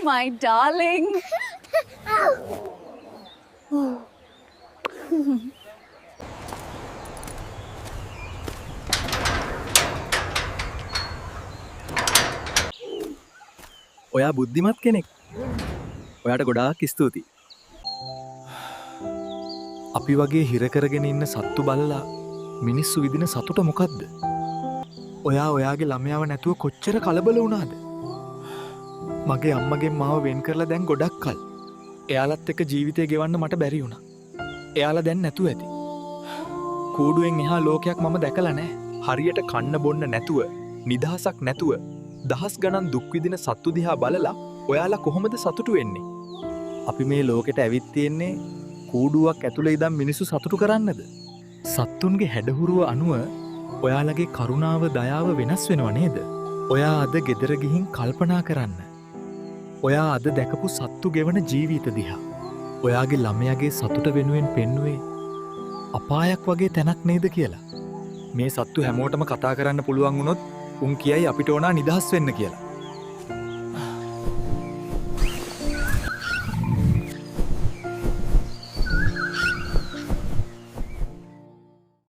My darling. ඔයා බුද්ධිමත් කෙනෙක්. ඔයාට ගොඩාක් ස්තුතියි. අපි වගේ හිර කරගෙන ඉන්න සත්තු බලලා මිනිස්සු විදින සතුට මොකද්ද? ඔයා ඔයාගේ ළමයාව නැතුව කොච්චර කලබල වුණාද? මගේ අම්මගෙන් මාව වෙන් කරලා දැන් ගොඩක් කල්. එයාලත් එක්ක ජීවිතය ගෙවන්න මට බැරි වුණා. එයාලා දැන් නැතුව ඇති. කූඩුවෙන් එහා ලෝකයක් මම දැකලා නැහැ. හරියට කන්න බොන්න නැතුව, නිදහසක් නැතුව දහස් ගණන් දුක් විඳින සත්තු දිහා බලලා ඔයාලා කොහොමද සතුටු වෙන්නේ? අපි මේ ලෝකෙට ඇවිත් තියෙන්නේ කූඩුවක් ඇතුළේ ඉඳන් මිනිස්සු සතුටු කරන්නද? සත්තුන්ගේ හැඩහුරුව අනුව ඔයාලගේ කරුණාව දයාව වෙනස් වෙනව නේද? ඔයා අද ගෙදර ගිහින් කල්පනා කරන්න. ඔයා අද දැකපු සත්තු ගෙවන ජීවිත දිහා. ඔයාගේ ළමයාගේ සතුට වෙනුවෙන් පෙන්නුවේ අපායක් වගේ තැනක් නේද කියලා. මේ සත්තු හැමෝටම කතා කරන්න පුළුවන් වුණොත් උන් කියයි අපිට ඕනා නිදහස් වෙන්න කියලා.